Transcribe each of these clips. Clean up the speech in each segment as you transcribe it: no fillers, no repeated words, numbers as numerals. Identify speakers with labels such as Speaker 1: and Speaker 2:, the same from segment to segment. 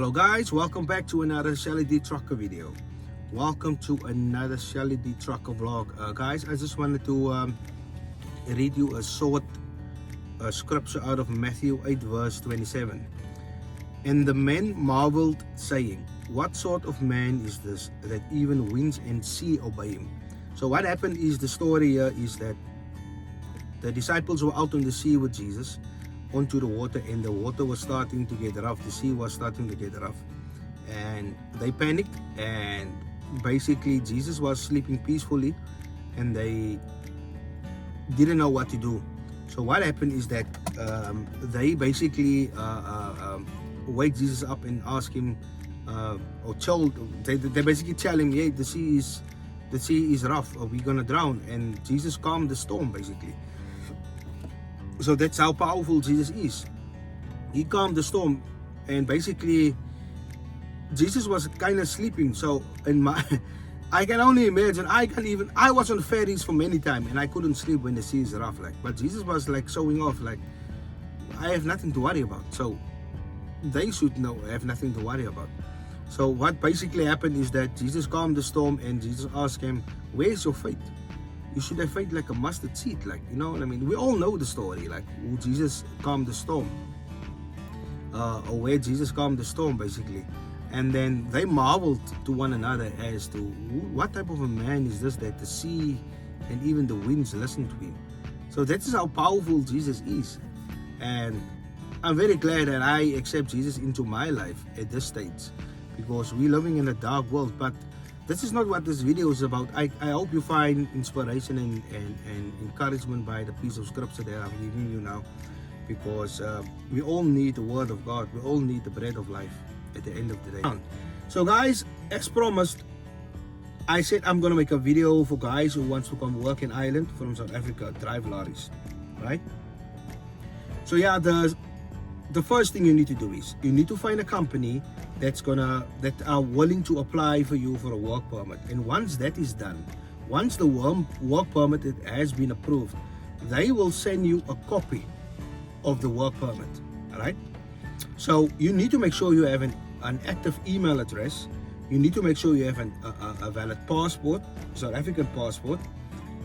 Speaker 1: Hello guys, welcome back to another Shelly D Trucker video. Welcome to another Shelly D Trucker vlog. Guys, I just wanted to read you a short scripture out of Matthew 8 verse 27. And the men marveled, saying, what sort of man is this, that even winds and sea obey him? So what happened is, the story here is that the disciples were out on the sea with Jesus, onto the water, and the water was starting to get rough. The sea was starting to get rough, and they panicked, and basically Jesus was sleeping peacefully, and they didn't know what to do. So what happened is that they basically wake Jesus up and ask him, they basically tell him, yeah, the sea is rough, or we're gonna drown. And Jesus calmed the storm basically. So that's how powerful Jesus is. He calmed the storm, and basically Jesus was kind of sleeping. So I can only imagine, I was on ferries for many times, and I couldn't sleep when the sea is rough, but Jesus was like showing off, like, I have nothing to worry about. So they should know I have nothing to worry about. So what basically happened is that Jesus calmed the storm, and Jesus asked him, where's your faith? You should have faith like a mustard seed, like, you know what I mean? We all know the story, like, Jesus calmed the storm, or where Jesus calmed the storm basically. And then they marveled to one another as to, what type of a man is this, that the sea and even the winds listen to him? So that is how powerful Jesus is. And I'm very glad that I accept Jesus into my life at this stage, because we're living in a dark world. But this is not what this video is about. I hope you find inspiration and encouragement by the piece of scripture that I'm giving you now, because we all need the word of God. We all need the bread of life at the end of the day. So guys, as promised, I said I'm gonna make a video for guys who wants to come work in Ireland from South Africa, drive lorries, right? So yeah, the first thing you need to do is you need to find a company that are willing to apply for you for a work permit. And once that is done, once the work permit has been approved, they will send you a copy of the work permit. All right, so you need to make sure you have an active email address. You need to make sure you have a valid passport, South African passport,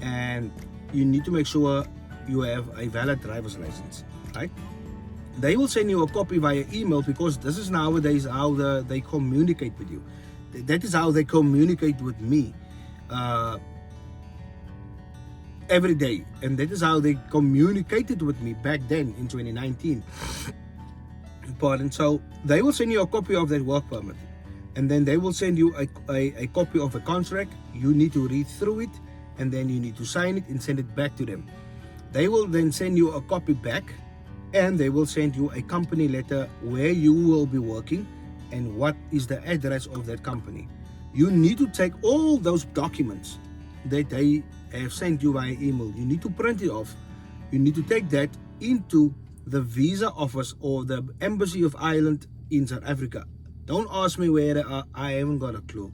Speaker 1: and you need to make sure you have a valid driver's license, right? They will send you a copy via email, because this is nowadays how they communicate with you. That is how they communicate with me every day, and that is how they communicated with me back then in 2019. Pardon. So they will send you a copy of that work permit, and then they will send you a copy of a contract. You need to read through it, and then you need to sign it and send it back to them. They will then send you a copy back, and they will send you a company letter where you will be working and what is the address of that company. You need to take all those documents that they have sent you via email. You need to print it off. You need to take that into the visa office or the embassy of Ireland in South Africa. Don't ask me where they are. I haven't got a clue.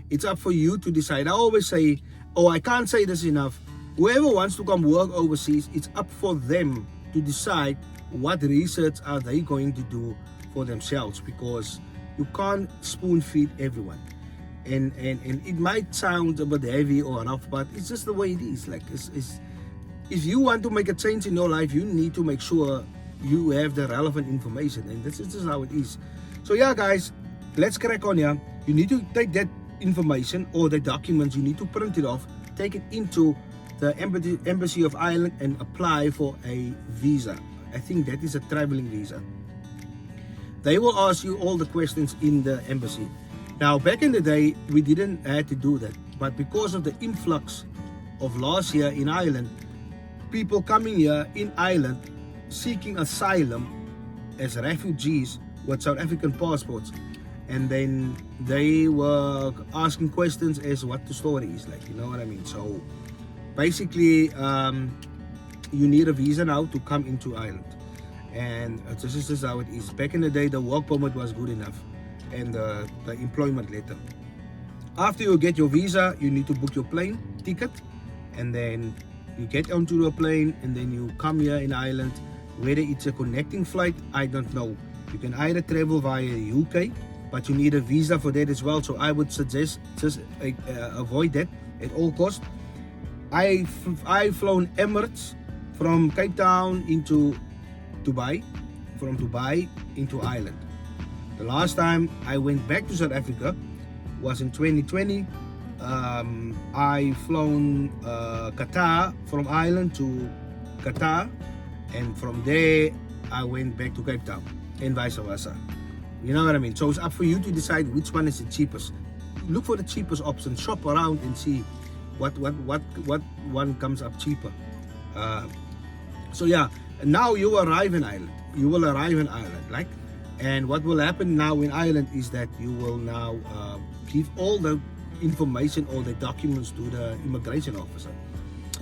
Speaker 1: It's up for you to decide. I always say, I can't say this enough. Whoever wants to come work overseas, it's up for them to decide what research are they going to do for themselves, because you can't spoon feed everyone. And it might sound a bit heavy or rough, but it's just the way it is. Like, if you want to make a change in your life, you need to make sure you have the relevant information, and this is just how it is. So yeah guys, let's crack on here. You need to take that information or the documents, you need to print it off, take it into the embassy of Ireland and apply for a visa. I think that is a traveling visa. They will ask you all the questions in the embassy. Now, back in the day, we didn't have to do that, but because of the influx of last year in Ireland, people coming here in Ireland seeking asylum as refugees with South African passports, and then they were asking questions as what the story is like, you know what I mean? So basically, you need a visa now to come into Ireland, and this is just how it is. Back in the day, the work permit was good enough, and the employment letter. After you get your visa, you need to book your plane ticket, and then you get onto a plane, and then you come here in Ireland. Whether it's a connecting flight, I don't know. You can either travel via UK, but you need a visa for that as well. So I would suggest just avoid that at all costs. I've flown Emirates from Cape Town into Dubai, from Dubai into Ireland. The last time I went back to South Africa was in 2020. I flown Qatar from Ireland to Qatar, and from there I went back to Cape Town, and vice versa. You know what I mean? So it's up for you to decide which one is the cheapest. Look for the cheapest option, shop around and see what one comes up cheaper. So yeah, now you arrive in Ireland. You will arrive in Ireland, like, and what will happen now in Ireland is that you will now give all the information, all the documents to the immigration officer.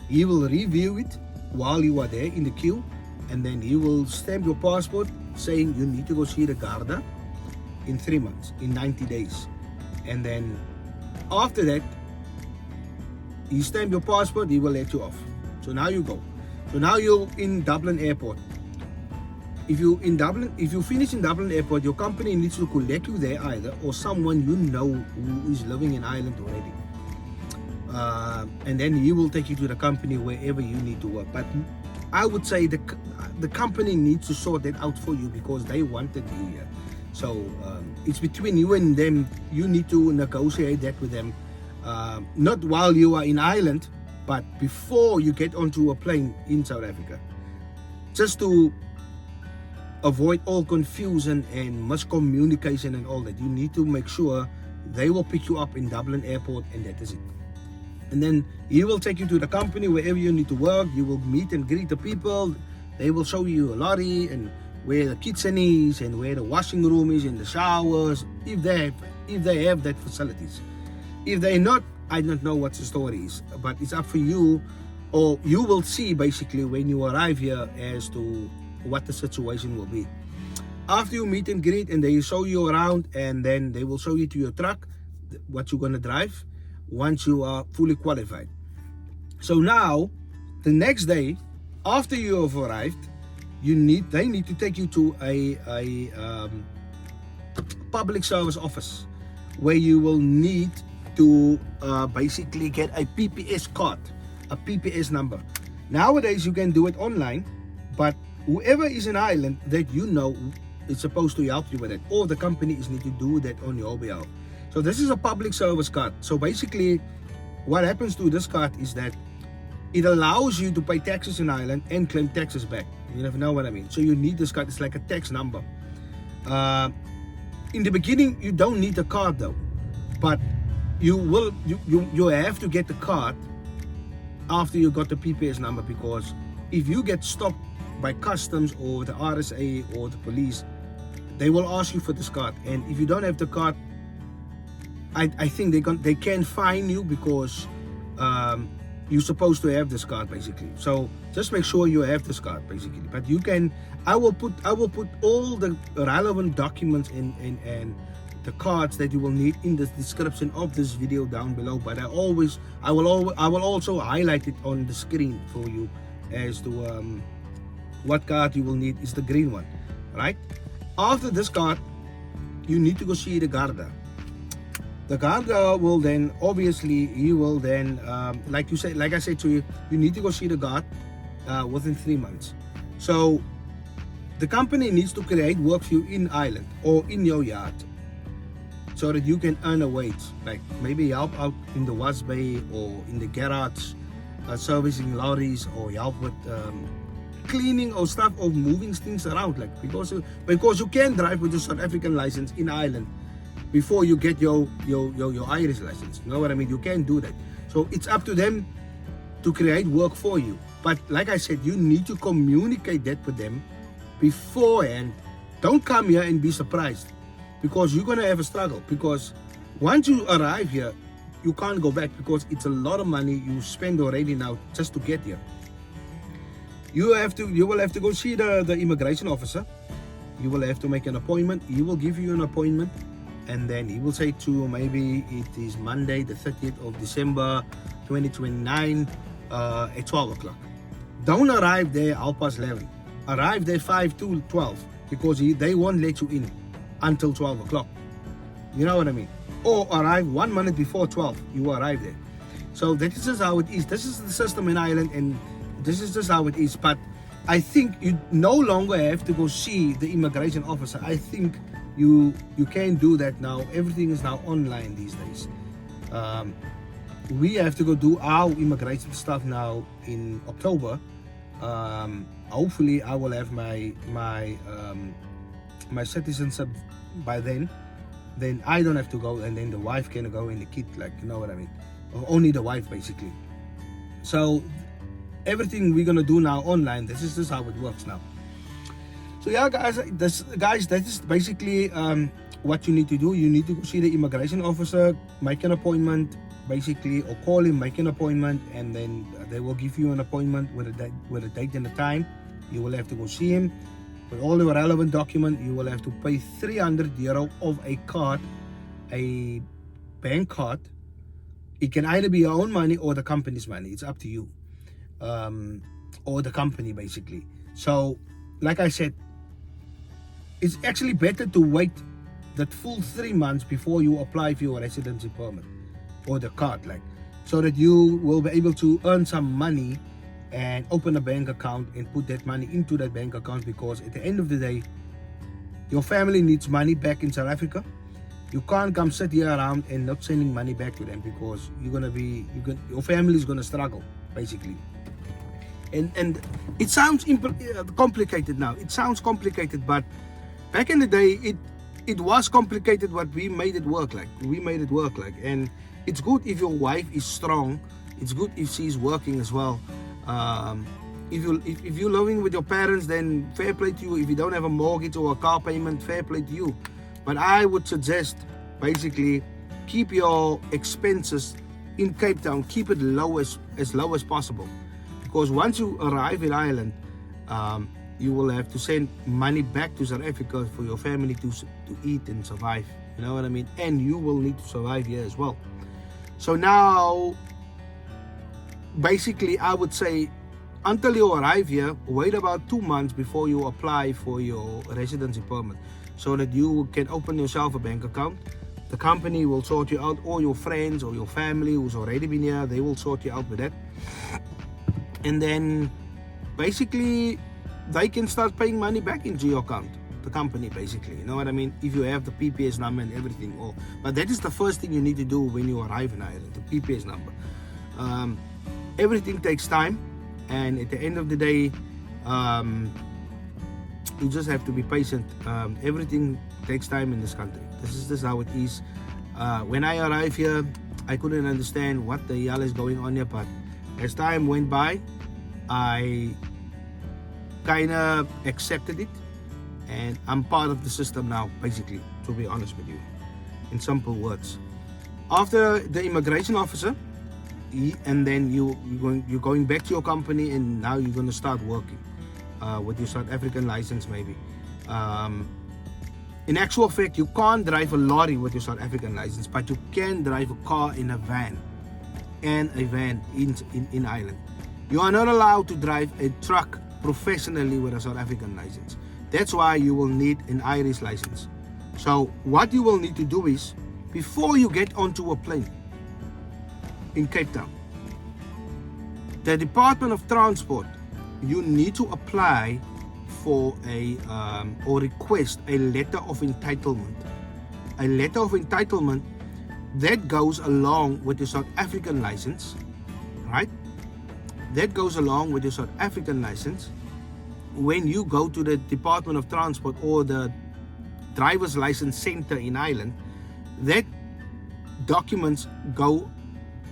Speaker 1: He will review it while you are there in the queue, and then he will stamp your passport saying you need to go see the Garda in 3 months, in 90 days. And then after that, he stamp your passport, he will let you off. So now you go. So now you're in Dublin Airport. If you finish in Dublin Airport, your company needs to collect you there either, or someone you know who is living in Ireland already. And then he will take you to the company wherever you need to work. But I would say the company needs to sort that out for you because they wanted you here. So it's between you and them. You need to negotiate that with them. Not while you are in Ireland, but before you get onto a plane in South Africa. Just to avoid all confusion and miscommunication and all that, you need to make sure they will pick you up in Dublin Airport, and that is it. And then he will take you to the company wherever you need to work. You will meet and greet the people. They will show you a lorry and where the kitchen is and where the washing room is and the showers, if they have that facilities. If they're not, I don't know what the story is, but it's up for you, or you will see basically when you arrive here as to what the situation will be. After you meet and greet and they show you around, and then they will show you to your truck what you're going to drive once you are fully qualified. So now the next day after you have arrived, they need to take you to a public service office where you will need to basically get a PPS card, a PPS number. Nowadays you can do it online, but whoever is in Ireland that you know is supposed to help you with it, or the companies need to do that on your behalf. So this is a public service card. So basically what happens to this card is that it allows you to pay taxes in Ireland and claim taxes back. You never know what I mean. So you need this card. It's like a tax number. In the beginning you don't need the card though, but you have to get the card after you got the PPS number, because if you get stopped by customs or the RSA or the police, they will ask you for this card, and if you don't have the card, I think they can fine you, because you're supposed to have this card basically. So just make sure you have this card basically. But you can, I will put all the relevant documents and the cards that you will need in the description of this video down below. But I will also highlight it on the screen for you as to what card you will need. Is the green one, right? After this card, you need to go see the Garda. The Garda will then, obviously, he will then, like I said to you, you need to go see the guard within 3 months. So the company needs to create work for you in Ireland or in your yard, so that you can earn a wage, like maybe help out in the wash bay or in the garage, servicing lorries, or help with cleaning or stuff, or moving things around, like because you can drive with a South African license in Ireland before you get your Irish license. You know what I mean? You can do that. So it's up to them to create work for you. But like I said, you need to communicate that with them beforehand. Don't come here and be surprised, because you're gonna have a struggle. Because once you arrive here, you can't go back, because it's a lot of money you spend already now just to get here. You will have to go see the immigration officer. You will have to make an appointment. He will give you an appointment, and then he will say to you, maybe it is Monday the 30th of December 2029 at 12 o'clock. Don't arrive there 11:30. Arrive there 5 to 12. because they won't let you in until 12 o'clock. You know what I mean? Or arrive 1 minute before 12, you arrive there. So this is just how it is. This is the system in Ireland, and this is just how it is. But I think you no longer have to go see the immigration officer. I think you can do that now. Everything is now online these days. We have to go do our immigration stuff now in October. Hopefully I will have my citizenship by then. Then I don't have to go, and then the wife can go and the kid, like, you know what I mean? Or only the wife, basically. So everything we're gonna do now online. This is just how it works now. So yeah, guys, that is basically what you need to do. You need to go see the immigration officer, make an appointment, basically, or call him, make an appointment, and then they will give you an appointment with a date and a time. You will have to go see him with all the relevant document. You will have to pay €300 of a card, a bank card. It can either be your own money or the company's money. It's up to you, or the company, basically. So like I said, it's actually better to wait that full 3 months before you apply for your residency permit or the card, like, so that you will be able to earn some money and open a bank account and put that money into that bank account, because at the end of the day, your family needs money back in South Africa. You can't come sit here around and not sending money back to them, because your family is gonna struggle, basically. And it sounds complicated now. It sounds complicated, but back in the day, it was complicated, but we made it work. And it's good if your wife is strong. It's good if she's working as well. If you're living with your parents, then fair play to you. If you don't have a mortgage or a car payment, fair play to you. But I would suggest, basically, keep your expenses in Cape Town. Keep it as low as possible, because once you arrive in Ireland, you will have to send money back to South Africa for your family to eat and survive. You know what I mean? And you will need to survive here as well. So now, basically, I would say, until you arrive here, wait about 2 months before you apply for your residency permit, so that you can open yourself a bank account. The company will sort you out, or your friends or your family who's already been here, they will sort you out with that. And then basically they can start paying money back into your account, the company, basically, you know what I mean? If you have the PPS number and everything. But that is the first thing you need to do when you arrive in Ireland, the PPS number. Everything takes time, and at the end of the day, you just have to be patient. Everything takes time in this country. This is just how it is. When I arrived here, I couldn't understand what the hell is going on here, but as time went by, I kind of accepted it, and I'm part of the system now, basically, to be honest with you, in simple words. After the immigration officer, and then you're going back to your company, and now you're going to start working with your South African license, maybe. In actual fact, you can't drive a lorry with your South African license, but you can drive a car in a van, and a van in Ireland. You are not allowed to drive a truck professionally with a South African license. That's why you will need an Irish license. So what you will need to do is, before you get onto a plane in Cape Town, the Department of Transport, you need to apply for or request a letter of entitlement. A letter of entitlement that goes along with your South African license, right? That goes along with your South African license. When you go to the Department of Transport or the driver's license center in Ireland, that documents go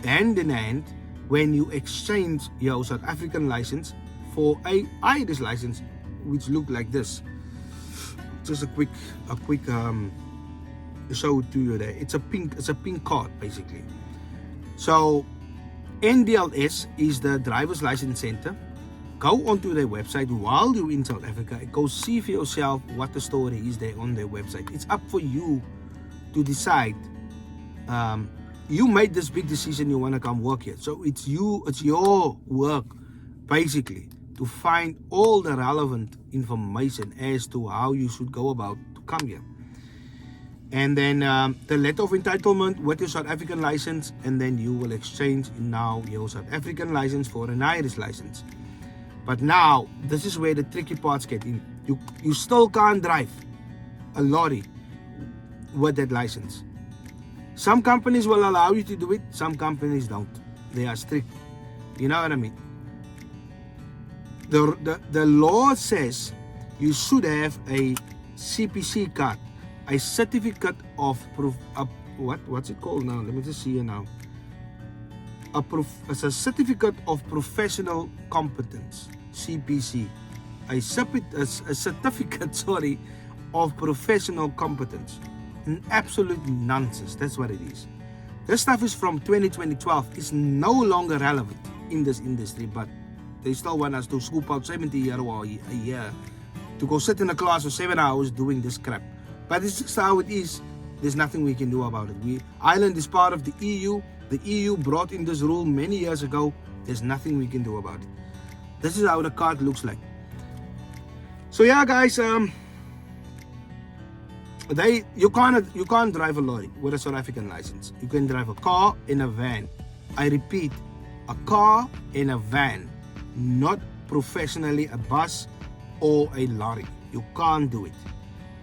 Speaker 1: hand in hand when you exchange your South African license for a Irish license, which look like this. Just a quick show to you there. It's a pink card, basically. So NDLS is the driver's license center. Go onto their website while you're in South Africa. Go see for yourself what the story is there on their website. It's up for you to decide. You made this big decision, you want to come work here. So it's your work, basically, to find all the relevant information as to how you should go about to come here. And then the letter of entitlement with your South African license, and then you will exchange now your South African license for an Irish license. But now, this is where the tricky parts get in. You still can't drive a lorry with that license. Some companies will allow you to do it, some companies don't. They are strict. You know what I mean? The law says you should have a CPC card, a certificate of proof. What's it called now? Let me just see here now. It's a certificate of professional competence, CPC. A certificate, sorry, of professional competence. An absolute nonsense. That's what it is. This stuff is from 2012. It's no longer relevant in this industry, but they still want us to scoop out 70 euro a year to go sit in a class for 7 hours doing this crap. But it's just how it is. There's nothing we can do about it. Ireland is part of the EU. The EU brought in this rule many years ago. There's nothing we can do about it. This is how the card looks like. So yeah, guys, you can't drive a lorry with a South African license. You can drive a car and a van. I repeat, a car and a van, not professionally a bus or a lorry. You can't do it.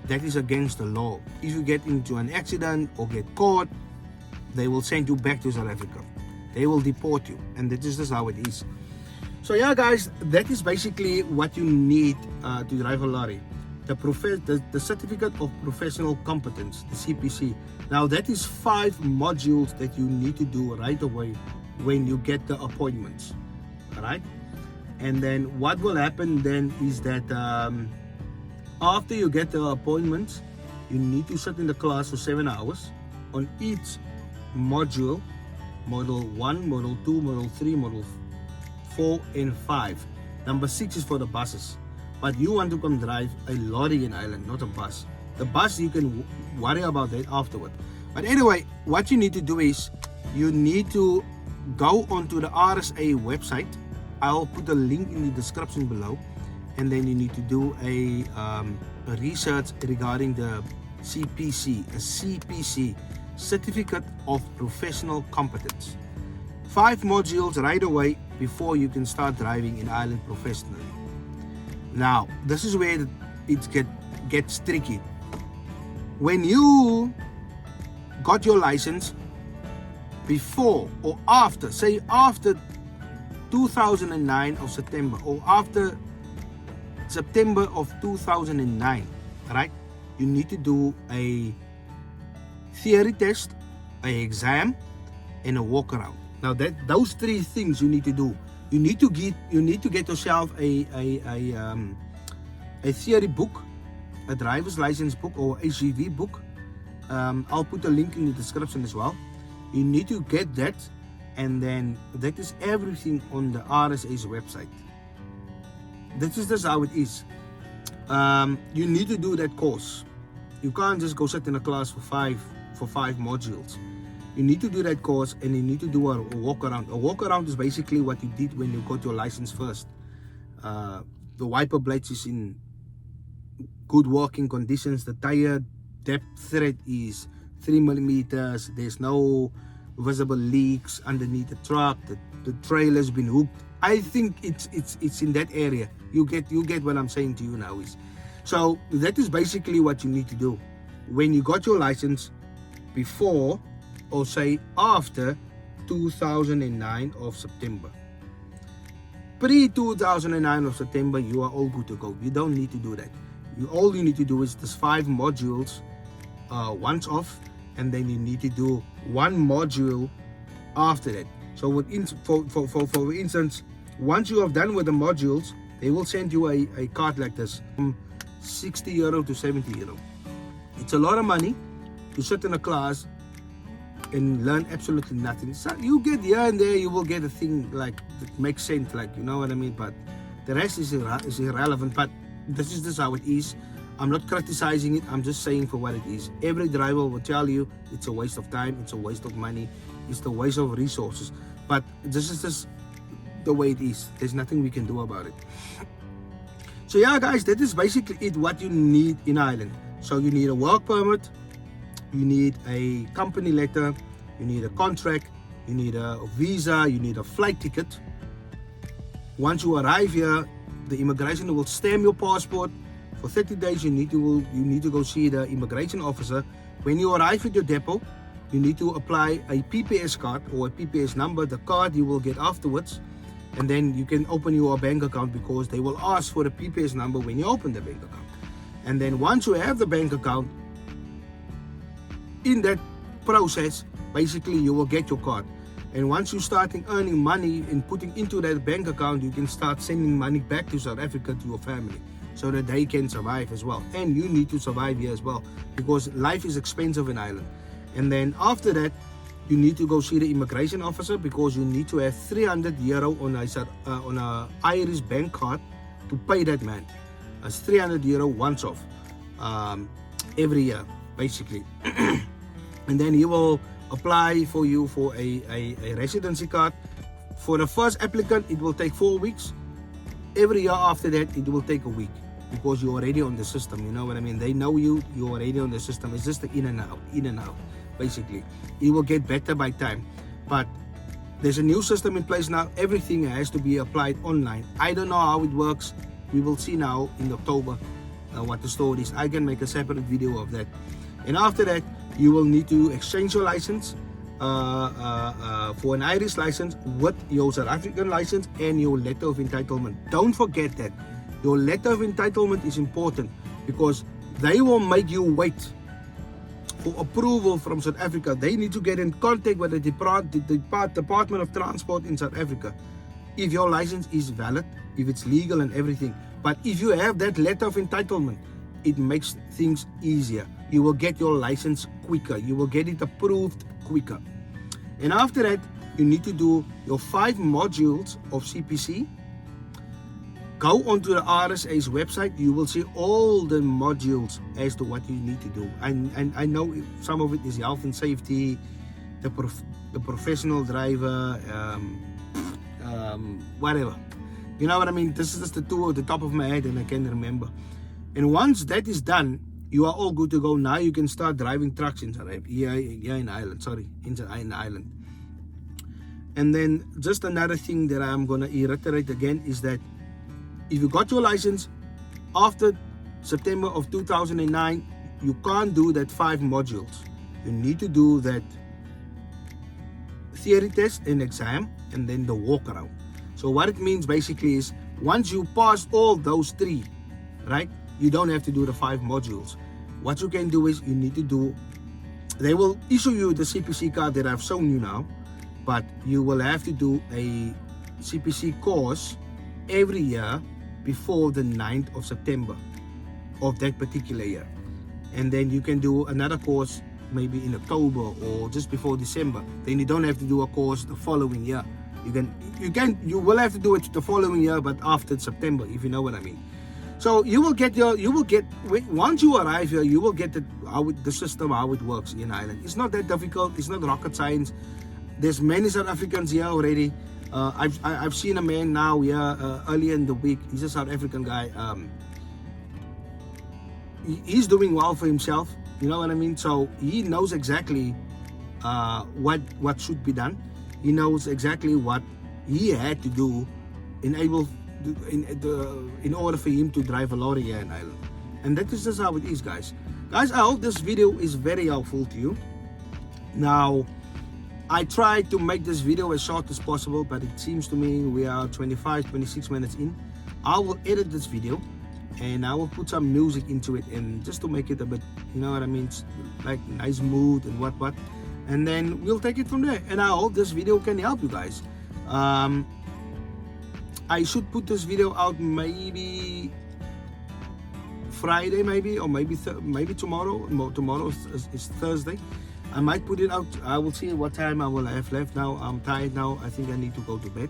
Speaker 1: That is against the law. If you get into an accident or get caught, they will send you back to South Africa. They will deport you, and that is just how it is. So yeah, guys, that is basically what you need to drive a lorry. The certificate of professional competence, the CPC. Now that is 5 modules that you need to do right away when you get the appointments. All right, and then what will happen then is that after you get the appointments, you need to sit in the class for 7 hours on each module. Model 1, Model 2, Model 3, Model 4 and 5. Number 6 is for the buses. But you want to come drive a lorry in Ireland, not a bus. The bus, you can worry about that afterward. But anyway, what you need to do is you need to go onto the RSA website. I'll put a link in the description below. And then you need to do a research regarding the CPC, a CPC, Certificate of Professional Competence. 5 modules right away before you can start driving in Ireland professionally. Now, this is where it gets tricky. When you got your license before or after, say after 2009 of September or after September of 2009, right? You need to do a theory test, an exam, and a walk around. Now those 3 things you need to do. You need to get yourself a theory book, a driver's license book or HGV book. I'll put a link in the description as well. You need to get that, and then that is everything on the RSA's website. This is just how it is. You need to do that course. You can't just go sit in a class for five modules. You need to do that course, and you need to do a walk around. A walk around is basically what you did when you got your license first. The wiper blades is in good working conditions. The tire depth thread is 3 millimeters. There's no visible leaks underneath the truck. The trailer's been hooked. I think it's in that area. You get what I'm saying to you now is. So that is basically what you need to do when you got your license before or say after 2009 of September. Pre-2009 of September, you are all good to go. You don't need to do that. All you need to do is this 5 modules once off, and then you need to do 1 module after that. So for instance, once you have done with the modules, they will send you a card like this, from 60 euro to 70 euro. It's a lot of money to sit in a class and learn absolutely nothing. So you get here and there, you will get a thing like that makes sense, like, you know what I mean. But the rest is irrelevant. But this is just how it is. I'm not criticizing it. I'm just saying for what it is. Every driver will tell you it's a waste of time, it's a waste of money, it's a waste of resources. But this is just the way it is. There's nothing we can do about it. So yeah, guys, that is basically it, what you need in Ireland. So you need a work permit, you need a company letter, you need a contract, you need a visa, you need a flight ticket. Once you arrive here, the immigration will stamp your passport. For 30 days, you need to go see the immigration officer. When you arrive at your depot, you need to apply a PPS card or a PPS number, the card you will get afterwards, and then you can open your bank account, because they will ask for the PPS number when you open the bank account. And then once you have the bank account, in that process, basically you will get your card. And once you start earning money and putting into that bank account, you can start sending money back to South Africa to your family, so that they can survive as well. And you need to survive here as well, because life is expensive in Ireland. And then after that, you need to go see the immigration officer, because you need to have €300 on a Irish bank card to pay that man. It's €300 once off every year, basically. And then he will apply for you for a residency card. For the first applicant, it will take 4 weeks. Every year after that, it will take a week, because you're already on the system. You know what I mean? They know you're already on the system. It's just the in and out, basically. It will get better by time. But there's a new system in place now. Everything has to be applied online. I don't know how it works. We will see now in October what the story is. I can make a separate video of that. And after that, you will need to exchange your license for an Irish license with your South African license and your letter of entitlement. Don't forget that. Your letter of entitlement is important, because they will make you wait for approval from South Africa. They need to get in contact with the Department of Transport in South Africa if your license is valid, if it's legal and everything. But if you have that letter of entitlement, it makes things easier. You will get your license quicker. You will get it approved quicker. And after that, you need to do your 5 modules of CPC. Go onto the RSA's website. You will see all the modules as to what you need to do. And I know some of it is health and safety, the professional driver, whatever. You know what I mean? This is just the two at the top of my head, and I can't remember. And once that is done, you are all good to go. Now you can start driving trucks in Ireland. In Ireland. And then just another thing that I'm gonna reiterate again is that if you got your license after September of 2009, you can't do that 5 modules. You need to do that theory test and exam, and then the walk around. So what it means basically is, once you pass all those 3, right, you don't have to do the 5 modules. What you can do is, you need to do, they will issue you the CPC card that I've shown you now, but you will have to do a CPC course every year before the 9th of September of that particular year. And then you can do another course maybe in October or just before December. Then you don't have to do a course the following year. You will have to do it the following year, but after September, if you know what I mean. So once you arrive here, you will get the system, how it works in Ireland. It's not that difficult. It's not rocket science. There's many South Africans here already. I've seen a man now here earlier in the week. He's a South African guy. He's doing well for himself. You know what I mean? So he knows exactly what should be done. He knows exactly what he had to do in order for him to drive a lorry here in Ireland. And that is just how it is, guys. Guys, I hope this video is very helpful to you. Now, I tried to make this video as short as possible, but it seems to me we are 26 minutes in. I will edit this video and I will put some music into it, and just to make it a bit, you know what I mean, like nice mood and what. And then we'll take it from there. And I hope this video can help you guys. I should put this video out maybe Friday, or maybe tomorrow. Tomorrow is Thursday. I might put it out. I will see what time I will have left now. I'm tired now. I think I need to go to bed.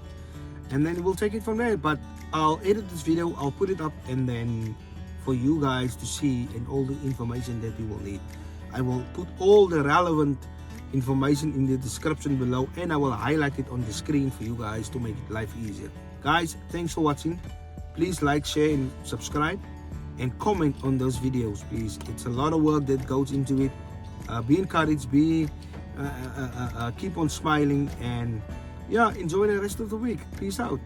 Speaker 1: And then we'll take it from there. But I'll edit this video. I'll put it up, and then for you guys to see and all the information that you will need. I will put all the relevant information in the description below, and I will highlight it on the screen for you guys to make life easier. Guys, thanks for watching. Please like, share and subscribe, and comment on those videos, please. It's a lot of work that goes into it. Be encouraged, keep on smiling, and yeah, enjoy the rest of the week. Peace out.